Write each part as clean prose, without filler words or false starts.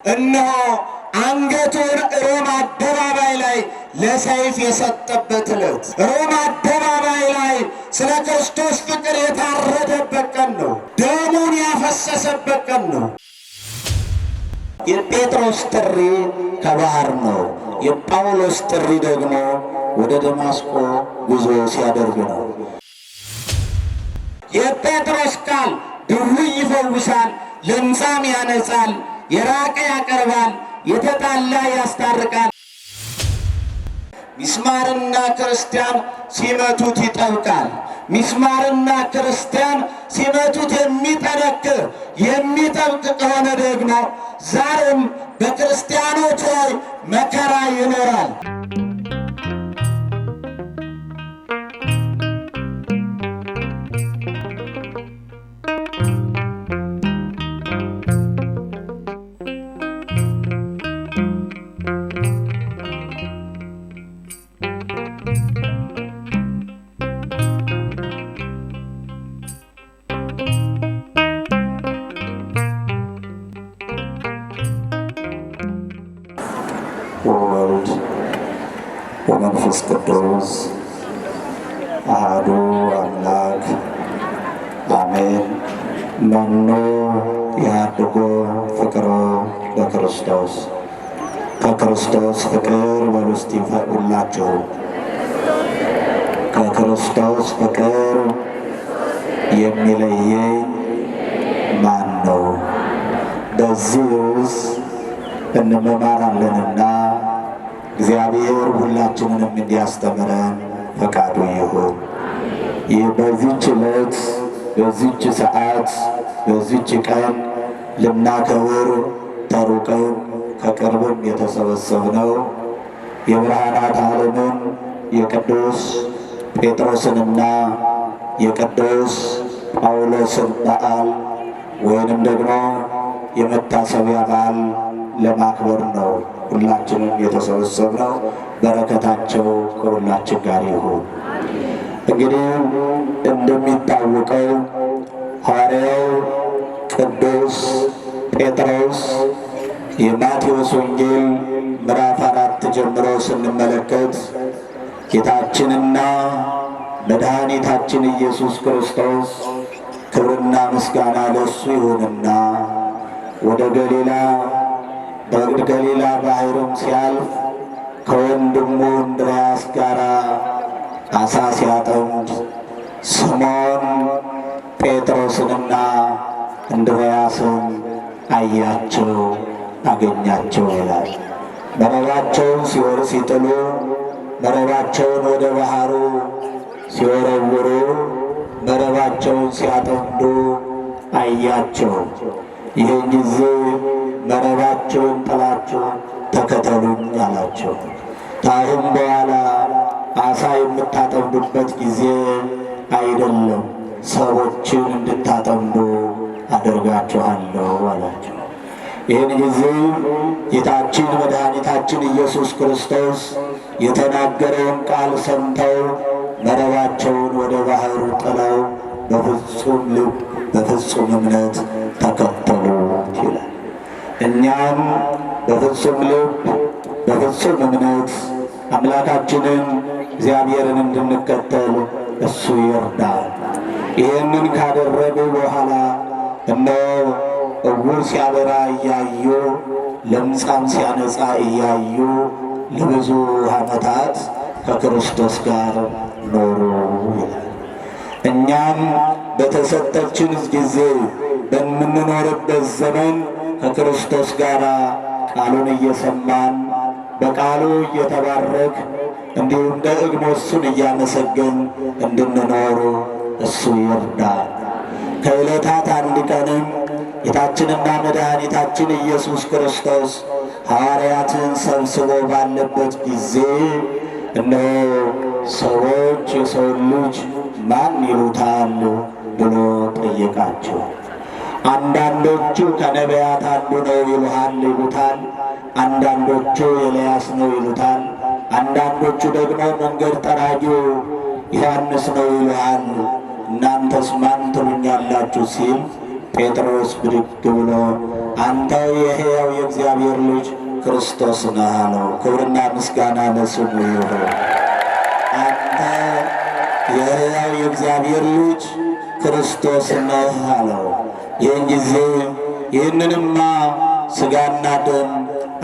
እነሆ አንገቱን ሮም አደባባይ ላይ ለሰይፍ የሰጠበት ዕለት፣ ሮም አደባባይ ላይ ስለ ክርስቶስ ፍቅር የታረደበት ቀን ነው። ደሙን ያፈሰሰበት ቀን ነው። የጴጥሮስ ጥሪ ከባህር ነው። የጳውሎስ ጥሪ ደግሞ ወደ ደማስቆ ጉዞ ሲያደርግ ነው። የጴጥሮስ ቃል ድውይ ይፈውሳል፣ ለምጻም ያነጻል፣ የራቀ ያቀርባል፣ የተጣላ ያስታርቃል። ሚስማርና ክርስቲያን ሲመቱት ይጠብቃል። ሚስማርና ክርስቲያን ሲመቱት የሚጠነክር የሚጠብቅ ከሆነ ደግሞ ዛሬም በክርስቲያኖች ላይ መከራ ይኖራል። ወወልድ ወመንፈስ ቅዱስ አሐዱ አምላክ አሜን። መኑ ያድጎ ፍቅሮ በክርስቶስ ከክርስቶስ ፍቅር በሉ እስቲ ሁላችሁ ከክርስቶስ ፍቅር የሚለየኝ ማን ነው? በዚህስ እንመማራለንና እግዚአብሔር ሁላችንንም እንዲያስተምረን ፈቃዱ ይሁን። ይህ በዚህች ዕለት በዚህች ሰዓት በዚህች ቀን ልናከብር ተሩቅም ከቅርብም የተሰበሰብነው የብርሃናት ዓለምን የቅዱስ ጴጥሮስንና የቅዱስ ጳውሎስን በዓል ወይንም ደግሞ የመታሰቢያ በዓል ለማክበር ነው። ሁላችንም የተሰበሰብነው በረከታቸው ከሁላችን ጋር ይሁን። እንግዲህ እንደሚታወቀው ሐዋርያው ቅዱስ ጴጥሮስ የማቴዎስ ወንጌል ምዕራፍ 4 ጀምሮ ስንመለከት ጌታችንና መድኃኒታችን ኢየሱስ ክርስቶስ ክብርና ምስጋና ለእሱ ይሁንና ወደ ገሊላ ባሕርም ሲያልፍ ከወንድሙ እንድርያስ ጋር ዓሣ ሲያጠምድ ስምዖን ጴጥሮስንና እንድርያስን አያቸው፣ አገኛቸው ይላል። መረባቸውን ሲጥሉ መረባቸውን ወደ ባሕሩ ሲወረውሩ መረባቸውን ሲያጠምዱ አያቸው። ይህን ጊዜ መረባቸውን ጥላችሁ ተከተሉኝ አላቸው። ከአሁን በኋላ ዓሣ የምታጠምዱበት ጊዜ አይደለም፣ ሰዎችን እንድታጠምዱ አደርጋችኋለሁ አላቸው። ይህን ጊዜ ጌታችን መድኃኒታችን ኢየሱስ ክርስቶስ የተናገረውን ቃል ሰምተው መረባቸውን ወደ ባሕሩ ጥለው በፍጹም ልብ በፍጹም እምነት ተከተሉ ይላል። እኛም በፍጹም ልብ በፍጹም እምነት አምላካችንን እግዚአብሔርን እንድንከተል እሱ ይርዳል። ይህንን ካደረጉ በኋላ እነሆ ዕውር ሲያበራ እያዩ ለምጻም ሲያነጻ እያዩ ለብዙ ዓመታት ከክርስቶስ ጋር ኖሩ ይላል። እኛም በተሰጠችን ጊዜ በምንኖርበት ዘመን ከክርስቶስ ጋር ቃሉን እየሰማን በቃሉ እየተባረክ እንዲሁም ደግሞ እሱን እያመሰገን እንድንኖሩ እሱ ይርዳል። ከዕለታት አንድ ቀንም ጌታችንና መድኃኒታችን ኢየሱስ ክርስቶስ ሐዋርያትን ሰብስቦ ባለበት ጊዜ እነሆ ሰዎች የሰውን ልጅ ማን ይሉታል ብሎ ጠየቃቸው። አንዳንዶቹ ከነቢያት አንዱ ነው ይሉታል፣ አንዳንዶቹ ኤልያስ ነው ይሉታል፣ አንዳንዶቹ ደግሞ መንገድ ጠራጊው ዮሐንስ ነው ይሉሃል፣ እናንተስ ማን ትሉኛላችሁ ሲል ጴጥሮስ ብድግ ብሎ አንተ የሕያው የእግዚአብሔር ልጅ ክርስቶስ ነህ አለው። ክብርና ምስጋና ለስሙ ይሁን። አንተ የሕያው የእግዚአብሔር ልጅ ክርስቶስ ነህ አለው። ይህን ጊዜ ይህንንማ ሥጋና ደም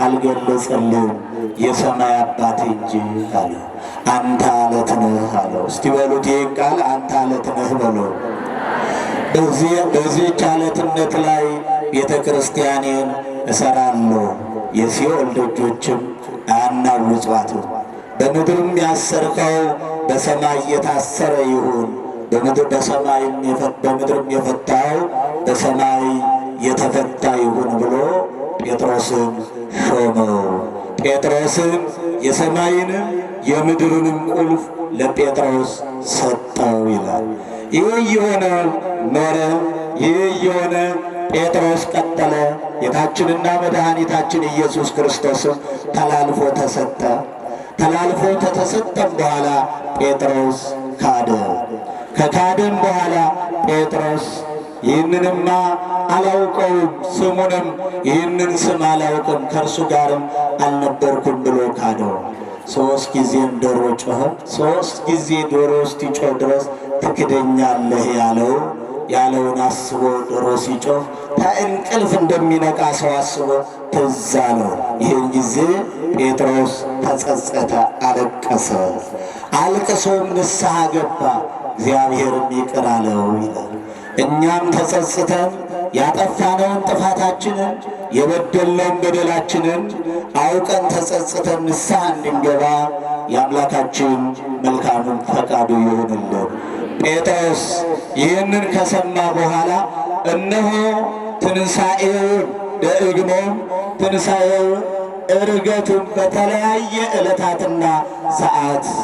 አልገለጸልም የሰማይ አባት እንጂ አለ። አንተ አለት ነህ አለው። እስቲ በሉት ይህን ቃል አንተ አለት ነህ በሉ። በዚህች አለትነት ላይ ቤተ ክርስቲያኔን እሰራለሁ፣ የሲኦል ደጆችም አያናውጧትም። በምድርም ያሰርከው በሰማይ የታሰረ ይሁን፣ በምድርም የፈታው በሰማይ የተፈታ ይሁን ብሎ ጴጥሮስን ሾመው። ጴጥሮስን የሰማይንም የምድርንም ቁልፍ ለጴጥሮስ ሰጠው ይላል። ይህ እየሆነ ኖረ። ይህ እየሆነ ጴጥሮስ ቀጠለ። ጌታችንና መድኃኒታችን ኢየሱስ ክርስቶስም ተላልፎ ተሰጠ። ተላልፎ ከተሰጠም በኋላ ጴጥሮስ ካደ። ከካደም በኋላ ጴጥሮስ ይህንንማ አላውቀውም፣ ስሙንም ይህንን ስም አላውቅም፣ ከእርሱ ጋርም አልነበርኩም ብሎ ካደው። 3 ጊዜም ዶሮ ጮኸ። 3 ጊዜ ዶሮ እስኪጮህ ድረስ ትክደኛለህ ያለውን አስቦ ዶሮ ሲጮህ ከእንቅልፍ እንደሚነቃ ሰው አስቦ ትዝ አለው። ይህን ጊዜ ጴጥሮስ ተጸጸተ፣ አለቀሰ። አልቅሶም ንስሐ ገባ፣ እግዚአብሔርም ይቅር አለው ይላል። እኛም ተጸጽተን ያጠፋነውን ጥፋታችንን የበደልነውን በደላችንን አውቀን ተጸጽተን ንስሐ እንድንገባ የአምላካችን መልካሙን ፈቃዱ ይሁንልን። ጴጥሮስ ይህንን ከሰማ በኋላ እነሆ ትንሣኤውን ደግሞም ትንሣኤውን ዕርገቱን በተለያየ ዕለታትና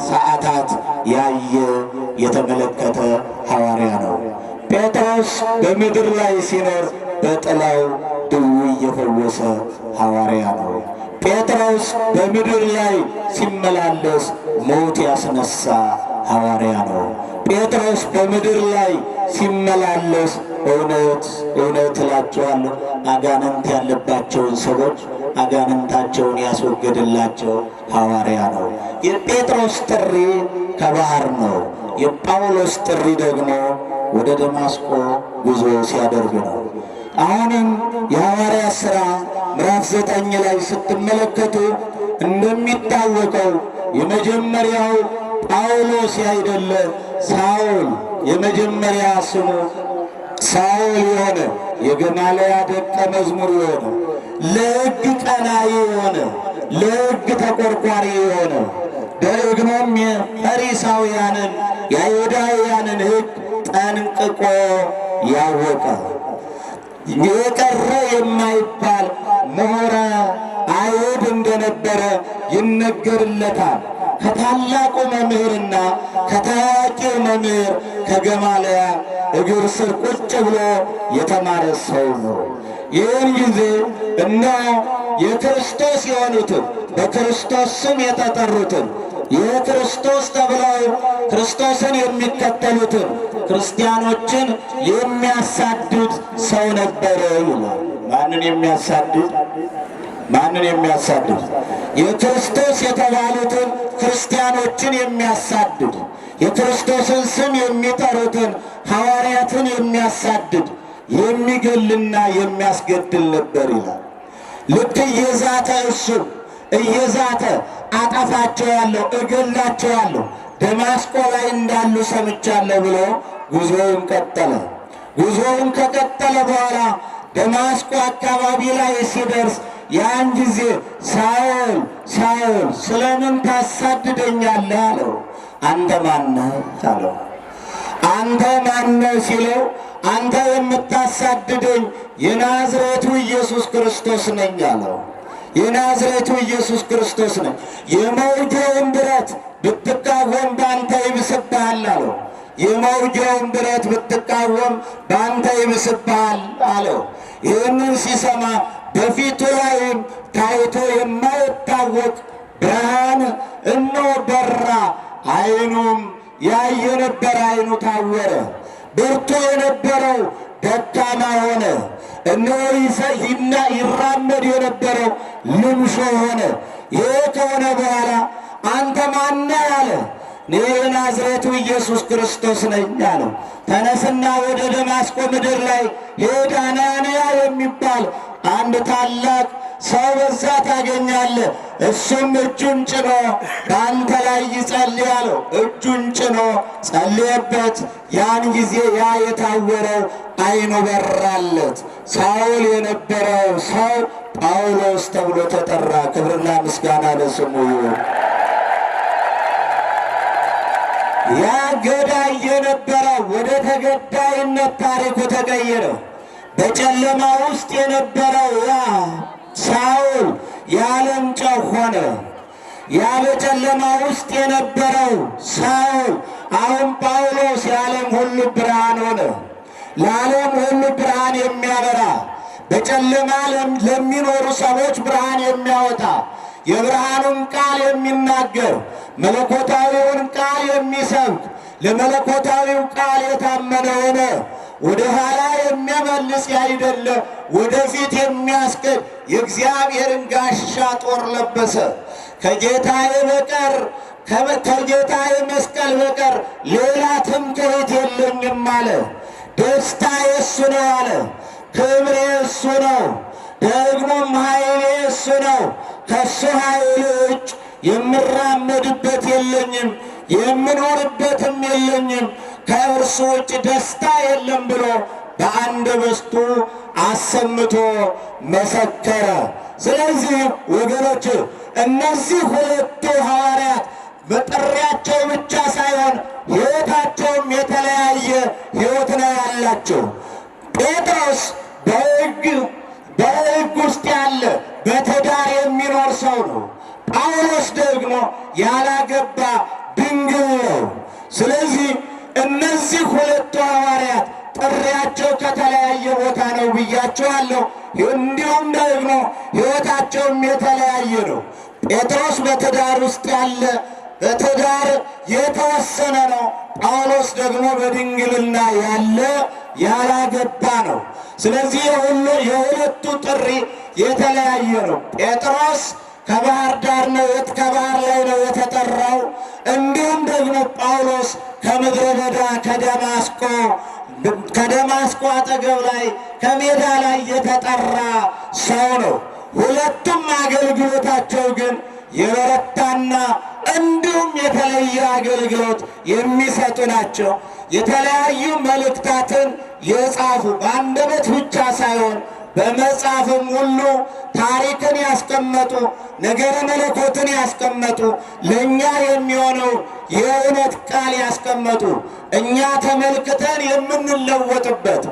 ሰዓታት ያየ የተመለከተ ሐዋርያ ነው። ጴጥሮስ በምድር ላይ ሲኖር በጥላው ድውይ የፈወሰ ሐዋርያ ነው። ጴጥሮስ በምድር ላይ ሲመላለስ ሞት ያስነሳ ሐዋርያ ነው። ጴጥሮስ በምድር ላይ ሲመላለስ እውነት እላችኋለሁ አጋንንት ያለባቸውን ሰዎች አጋንንታቸውን ያስወገድላቸው ሐዋርያ ነው። የጴጥሮስ ጥሪ ከባህር ነው። የጳውሎስ ጥሪ ደግሞ ወደ ደማስቆ ጉዞ ሲያደርግ ነው። አሁንም የሐዋርያት ሥራ ምዕራፍ 9 ላይ ስትመለከቱ እንደሚታወቀው የመጀመሪያው ጳውሎስ ያይደለ ሳውል፣ የመጀመሪያ ስሙ ሳውል የሆነ የገማልያ ደቀ መዝሙር የሆነ ለሕግ ቀናኢ የሆነ ለሕግ ተቆርቋሪ የሆነ ደግሞም የፈሪሳውያንን የአይሁዳውያንን ሕግ ጠንቅቆ ያወቀ የቀረ የማይባል ምሁረ አይሁድ እንደነበረ ይነገርለታል። ከታላቁ መምህርና ከታዋቂው መምህር ከገማልያ እግር ስር ቁጭ ብሎ የተማረ ሰው ነው። ይህን ጊዜ እነሆ የክርስቶስ የሆኑትን በክርስቶስ ስም የተጠሩትን የክርስቶስ ተብለው ክርስቶስን የሚከተሉትን ክርስቲያኖችን የሚያሳድድ ሰው ነበረ ይላል። ማንን የሚያሳድድ? የክርስቶስ የተባሉትን ክርስቲያኖችን የሚያሳድድ፣ የክርስቶስን ስም የሚጠሩትን ሐዋርያትን የሚያሳድድ፣ የሚገልና የሚያስገድል ነበር ይላል። ልክ እየዛተ አጠፋቸዋለሁ፣ እገላቸዋለሁ፣ ደማስቆ ላይ እንዳሉ ሰምቻለሁ ብሎ ጉዞውን ቀጠለ። ጉዞውን ከቀጠለ በኋላ ደማስቆ አካባቢ ላይ ሲደርስ ያን ጊዜ ሳውል ሳውል ስለምን ታሳድደኛለህ አለው። አንተ ማነህ አለው። አንተ ማነህ ሲለው አንተ የምታሳድደኝ የናዝሬቱ ኢየሱስ ክርስቶስ ነኝ አለው። የናዝሬቱ ኢየሱስ ክርስቶስ ነኝ። የመውጊያውን ብረት ብትቃወም በአንተ ይብስብሃል አለው። የመውጊያውን ብረት ብትቃወም በአንተ ይብስብሃል አለው። ይህንን ሲሰማ በፊቱ ላይም ታይቶ የማይታወቅ ብርሃን እነሆ በራ። ዓይኑም ያየ ነበር፣ ዓይኑ ታወረ። ብርቱ የነበረው ደካማ ሆነ። እነሆ ይራመድ የነበረው ልምሾ ሆነ። ይህ ከሆነ በኋላ አንተ ማነህ አለ። እኔ የናዝሬቱ ኢየሱስ ክርስቶስ ነኝ አለው። ተነስና ወደ ደማስቆ ምድር ላይ ሄድ፣ አናንያ የሚባል አንድ ታላቅ ሰው በዛ ታገኛለህ። እሱም እጁን ጭኖ በአንተ ላይ ይጸልይ አለው። እጁን ጭኖ ጸልየበት። ያን ጊዜ ያ የታወረው ዓይኑ በራለት። ሳውል የነበረው ሰው ጳውሎስ ተብሎ ተጠራ። ክብርና ምስጋና ለስሙ ይሁን። ያ ገዳይ የነበረው ወደ ተገዳይነት ታሪኩ ተቀየረ። በጨለማ ውስጥ የነበረው ያ ሳውል የዓለም ጨው ሆነ። ያ በጨለማ ውስጥ የነበረው ሳውል አሁን ጳውሎስ የዓለም ሁሉ ብርሃን ሆነ። ለዓለም ሁሉ ብርሃን የሚያበራ፣ በጨለማ ለሚኖሩ ሰዎች ብርሃን የሚያወጣ፣ የብርሃኑን ቃል የሚናገር፣ መለኮታዊውን ቃል የሚሰብክ፣ ለመለኮታዊው ቃል የታመነ ሆነ። ወደ ኋላ የሚያመልስ ያይደለ ወደፊት የሚያስገድ የእግዚአብሔርን ጋሻ ጦር ለበሰ። ከጌታዬ በቀር ከጌታዬ መስቀል በቀር ሌላ ትምክህት የለኝም አለ። ደስታ የእሱ ነው አለ። ክብሬ እሱ ነው፣ ደግሞም ኃይሌ እሱ ነው። ከእሱ ኃይል ውጭ የምራመድበት የለኝም፣ የምኖርበትም የለኝም። ከእርሱ ውጭ ደስታ የለም ብሎ በአንደበቱ አሰምቶ መሰከረ። ስለዚህ ወገኖች እነዚህ ሁለቱ ሐዋርያት በጥሪያቸው ብቻ ሳይሆን ሕይወታቸውም የተለያየ ሕይወት ነው ያላቸው። ጴጥሮስ በሕግ ውስጥ ያለ በትዳር የሚኖር ሰው ነው። ጳውሎስ ደግሞ ያላገባ ድንግል ነው። ስለዚህ እነዚህ ሁለቱ ሐዋርያት ጥሪያቸው ከተለያየ ቦታ ነው ብያቸዋለሁ። እንዲሁም ደግሞ ሕይወታቸውም የተለያየ ነው። ጴጥሮስ በትዳር ውስጥ ያለ በትዳር የተወሰነ ነው። ጳውሎስ ደግሞ በድንግልና ያለ ያላገባ ነው። ስለዚህ የሁለቱ ጥሪ የተለያየ ነው። ጴጥሮስ ከባህር ዳር ነው ከባህር ላይ ነው የተጠራው። እንዲሁም ደግሞ ጳውሎስ ከምድረ በዳ ከደማስቆ አጠገብ ላይ ከሜዳ ላይ የተጠራ ሰው ነው። ሁለቱም አገልግሎታቸው ግን የበረታና እንዲሁም የተለየ አገልግሎት የሚሰጡ ናቸው። የተለያዩ መልእክታትን የጻፉ በአንደበት ብቻ ሳይሆን በመጽሐፍም ሁሉ ታሪክን ያስቀመጡ፣ ነገረ መለኮትን ያስቀመጡ፣ ለእኛ የሚሆነው የእውነት ቃል ያስቀመጡ፣ እኛ ተመልክተን የምንለወጥበት፣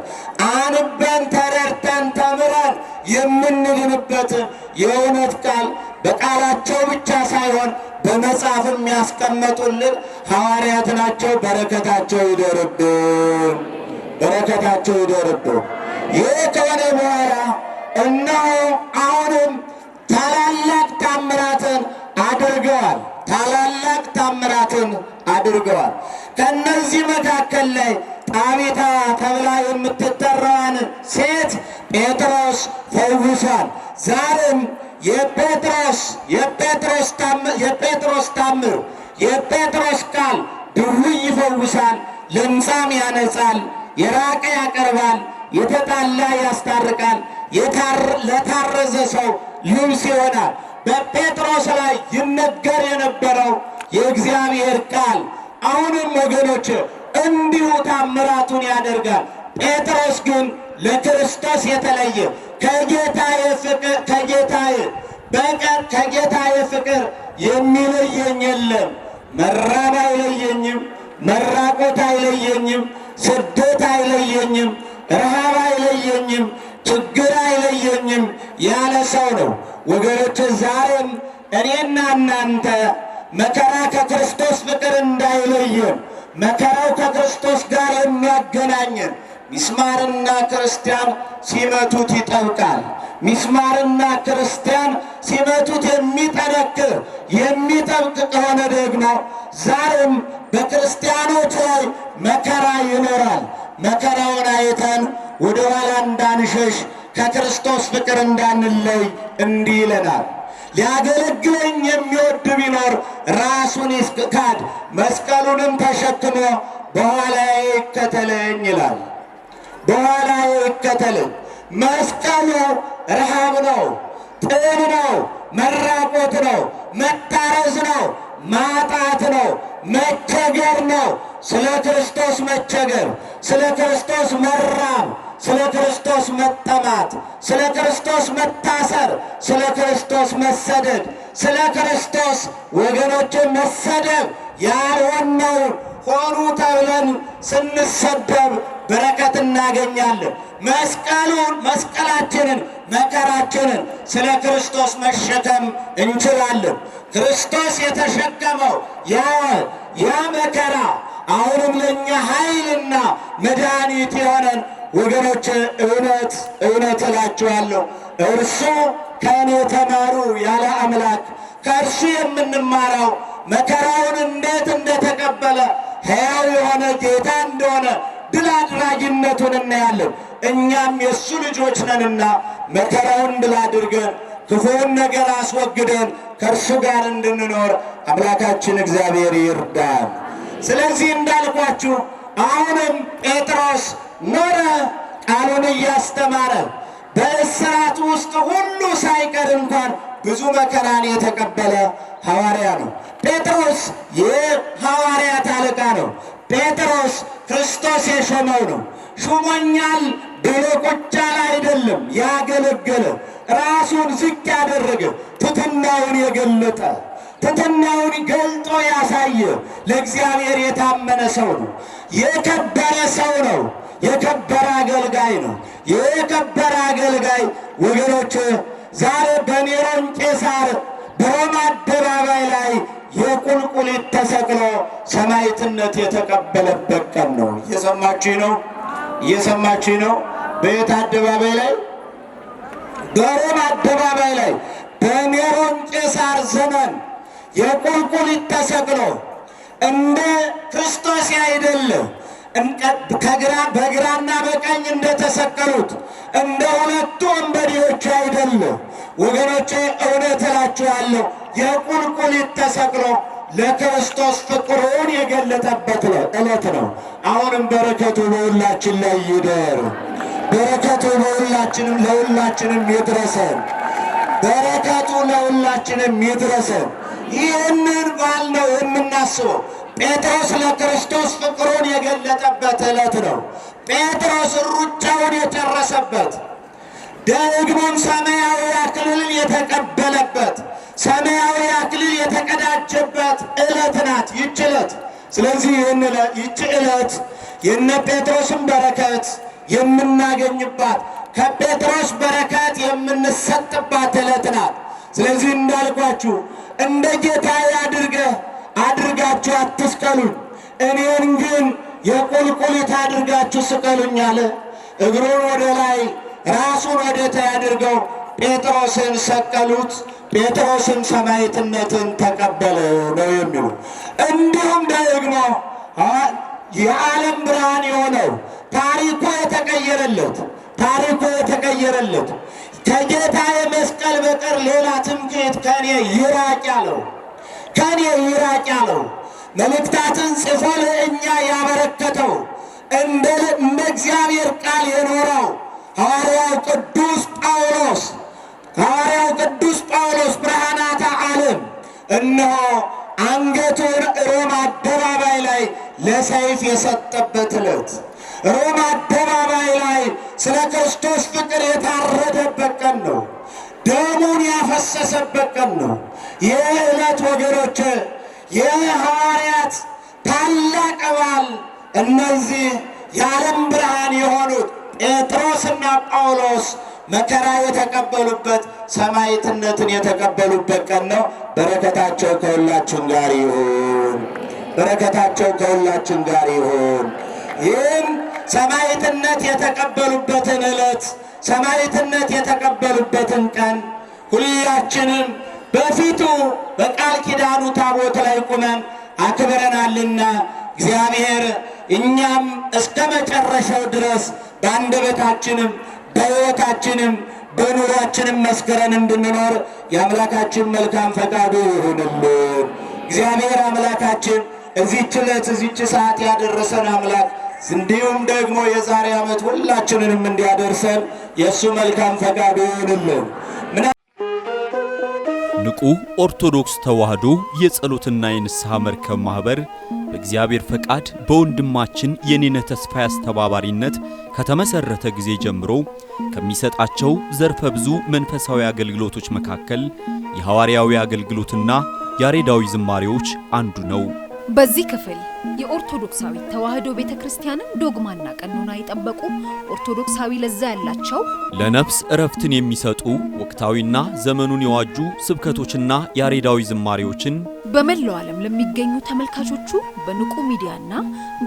አንበን ተረድተን ተምረን የምንድንበት የእውነት ቃል በቃላቸው ብቻ ሳይሆን በመጽሐፍም ያስቀመጡልን ሐዋርያት ናቸው። በረከታቸው ይደርብን፣ በረከታቸው ይደርብን። ይህ ከሆነ በኋላ እነሆ አሁንም ታላላቅ ታምራትን አድርገዋል። ታላላቅ ታምራትን አድርገዋል። ከእነዚህ መካከል ላይ ጣቢታ ተብላ የምትጠራዋን ሴት ጴጥሮስ ፈውሷል። ዛሬም የጴጥሮስ ታምር የጴጥሮስ ቃል ድውይ ይፈውሳል፣ ለምጻም ያነጻል፣ የራቀ ያቀርባል፣ የተጣላ ያስታርቃል፣ ለታረዘ ሰው ልብስ ይሆናል። በጴጥሮስ ላይ ይነገር የነበረው የእግዚአብሔር ቃል አሁንም ወገኖች እንዲሁ ታምራቱን ያደርጋል። ጴጥሮስ ግን ለክርስቶስ የተለየ ከጌታዬ ፍቅር የሚለየኝ የለም። መራብ አይለየኝም፣ መራቆት አይለየኝም፣ ስደት አይለየኝም፣ ረሃብ አይለየኝም፣ ችግር አይለየኝም ያለ ሰው ነው። ወገኖች ዛሬም እኔና እናንተ መከራ ከክርስቶስ ፍቅር እንዳይለየን፣ መከራው ከክርስቶስ ጋር የሚያገናኘን ሚስማርና ክርስቲያን ሲመቱት ይጠብቃል። ሚስማርና ክርስቲያን ሲመቱት የሚጠነክር የሚጠብቅ ከሆነ ደግሞ ዛሬም በክርስቲያኖች ላይ መከራ ይኖራል። መከራውን አይተን ወደ ኋላ እንዳንሸሽ ከክርስቶስ ፍቅር እንዳንለይ እንዲህ ይለናል። ሊያገለግለኝ የሚወድ ቢኖር ራሱን ይካድ፣ መስቀሉንም ተሸክሞ በኋላዬ ይከተለኝ ይላል። በኋላዬ ይከተለኝ። መስቀሉ ረሃብ ነው፣ ጥም ነው፣ መራቆት ነው፣ መታረዝ ነው፣ ማጣት ነው፣ መቸገር ነው። ስለ ክርስቶስ መቸገር፣ ስለ ክርስቶስ መራብ፣ ስለ ክርስቶስ መጠማት፣ ስለ ክርስቶስ መታሰር፣ ስለ ክርስቶስ መሰደድ፣ ስለ ክርስቶስ ወገኖችን መሰደብ ያልሆነውን ሆኑ ተብለን ስንሰደብ በረከት እናገኛለን። መስቀላችንን መከራችንን ስለ ክርስቶስ መሸከም እንችላለን። ክርስቶስ የተሸከመው ያ መከራ አሁንም ለእኛ ኃይልና መድኃኒት የሆነን ወገኖች፣ እውነት እውነት እላችኋለሁ እርሱ ከእኔ ተማሩ ያለ አምላክ ከእርሱ የምንማረው መከራውን እንዴት እንደተቀበለ ሕያው የሆነ ጌታ እንደሆነ ድል አድራጊነቱን እናያለን። እኛም የእሱ ልጆች ነንና መከራውን ድል አድርገን ክፉውን ነገር አስወግደን ከእርሱ ጋር እንድንኖር አምላካችን እግዚአብሔር ይርዳን። ስለዚህ እንዳልኳችሁ አሁንም ጴጥሮስ ኖረ፣ ቃሉን እያስተማረ በእስራት ውስጥ ሁሉ ሳይቀር እንኳን ብዙ መከራን የተቀበለ ሐዋርያ ነው። ጴጥሮስ የሐዋርያት አለቃ ነው። ጴጥሮስ ክርስቶስ የሾመው ነው። ሹሞኛል ብሎ ቁጭ ያለ አይደለም፣ ያገለገለ፣ ራሱን ዝቅ ያደረገ፣ ትሕትናውን የገለጠ፣ ትሕትናውን ገልጦ ያሳየ፣ ለእግዚአብሔር የታመነ ሰው ነው። የከበረ ሰው ነው። የከበረ አገልጋይ ነው። የከበረ አገልጋይ ወገኖች ዛሬ በኔሮን ቄሳር በሮማ አደባባይ ላይ የቁልቁሊት ተሰቅሎ ሰማዕትነት የተቀበለበት ቀን ነው። እየሰማችሁ ነው? እየሰማችሁ ነው? በየት አደባባይ ላይ? በሮማ አደባባይ ላይ በኔሮን ቄሳር ዘመን የቁልቁሊት ተሰቅሎ እንደ ክርስቶስ ያይደለ በግራና በቀኝ እንደተሰቀሉት እንደ ሁለቱ ወንበዴዎች አይደለ ወገኖቼ፣ እውነት እላችኋለሁ የቁልቁሊት ተሰቅሎ ለክርስቶስ ፍቅሩን የገለጠበት ዕለት ነው። አሁንም በረከቱ በሁላችን ላይ ይደር። በረከቱ ለሁላችንም ይድረሰን። በረከቱ ለሁላችንም ይድረሰን። ይህንን በዓል ነው የምናስበው። ጴጥሮስ ለክርስቶስ ፍቅሩን የገለጠበት ዕለት ነው። ጴጥሮስ ሩጫውን የጨረሰበት፣ ደግሞም ሰማያዊ አክሊልን የተቀበለበት፣ ሰማያዊ አክሊል የተቀዳጀበት ዕለት ናት ይህች ዕለት። ስለዚህ ይህች ዕለት የነ ጴጥሮስን በረከት የምናገኝባት፣ ከጴጥሮስ በረከት የምንሰጥባት ዕለት ናት። ስለዚህ እንዳልኳችሁ እንደ ጌታዬ አድርጋችሁ አትስቀሉኝ፣ እኔን ግን የቁልቁሊት አድርጋችሁ ስቀሉኝ አለ። እግሩን ወደ ላይ ራሱን ወደ ታች አድርገው ጴጥሮስን ሰቀሉት። ጴጥሮስን ሰማዕትነትን ተቀበለ ነው የሚሉ። እንዲሁም ደግሞ የዓለም ብርሃን የሆነው ታሪኩ የተቀየረለት ከጌታ የመስቀል በቀር ሌላ ትምክህት ከኔ ይራቅ ያለው መልእክታትን ጽፎ ለእኛ ያበረከተው እንደ እግዚአብሔር ቃል የኖረው ሐዋርያው ቅዱስ ጳውሎስ ብርሃናተ ዓለም እነሆ አንገቱን ሮማ አደባባይ ላይ ለሰይፍ የሰጠበት ዕለት፣ ሮማ አደባባይ ላይ ስለ ክርስቶስ ፍቅር የታረደበት ቀን ነው። ደሙን ያፈሰሰበት ቀን ነው። ይህ ዕለት ወገኖች የሐዋርያት ታላቅ በዓል፣ እነዚህ የዓለም ብርሃን የሆኑት ጴጥሮስና ጳውሎስ መከራ የተቀበሉበት፣ ሰማዕትነትን የተቀበሉበት ቀን ነው። በረከታቸው ከሁላችን ጋር ይሁን። በረከታቸው ከሁላችን ጋር ይሁን። ይህም ሰማዕትነት የተቀበሉበትን ዕለት፣ ሰማዕትነት የተቀበሉበትን ቀን ሁላችንም በፊቱ በቃል ኪዳኑ ታቦት ላይ ቁመን አክብረናልና እግዚአብሔር እኛም እስከ መጨረሻው ድረስ በአንደበታችንም በሕይወታችንም በኑሯችንም መስከረን እንድንኖር የአምላካችን መልካም ፈቃዱ ይሁንልን። እግዚአብሔር አምላካችን እዚህች ዕለት እዚህች ሰዓት ያደረሰን አምላክ እንዲሁም ደግሞ የዛሬ ዓመት ሁላችንንም እንዲያደርሰን የእሱ መልካም ፈቃዱ ይሁንልን። ንቁ ኦርቶዶክስ ተዋሕዶ የጸሎትና የንስሐ መርከብ ማኅበር በእግዚአብሔር ፈቃድ በወንድማችን የኔነህ ተስፋዬ አስተባባሪነት ከተመሰረተ ጊዜ ጀምሮ ከሚሰጣቸው ዘርፈ ብዙ መንፈሳዊ አገልግሎቶች መካከል የሐዋርያዊ አገልግሎትና ያሬዳዊ ዝማሬዎች አንዱ ነው። በዚህ ክፍል የኦርቶዶክሳዊ ተዋሕዶ ቤተክርስቲያንን ዶግማና ቀኖና የጠበቁ ኦርቶዶክሳዊ ለዛ ያላቸው ለነፍስ እረፍትን የሚሰጡ ወቅታዊና ዘመኑን የዋጁ ስብከቶችና ያሬዳዊ ዝማሬዎችን በመላው ዓለም ለሚገኙ ተመልካቾቹ በንቁ ሚዲያና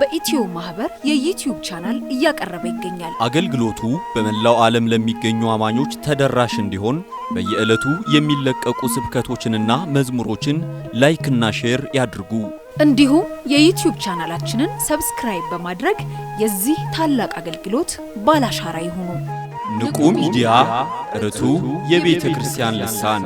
በኢትዮ ማህበር የዩቲዩብ ቻናል እያቀረበ ይገኛል። አገልግሎቱ በመላው ዓለም ለሚገኙ አማኞች ተደራሽ እንዲሆን በየዕለቱ የሚለቀቁ ስብከቶችንና መዝሙሮችን ላይክና ሼር ያድርጉ። እንዲሁም የዩቲዩብ ቻናላችንን ሰብስክራይብ በማድረግ የዚህ ታላቅ አገልግሎት ባላሻራ ይሁኑ። ንቁ ሚዲያ ርቱ የቤተ ክርስቲያን ልሳን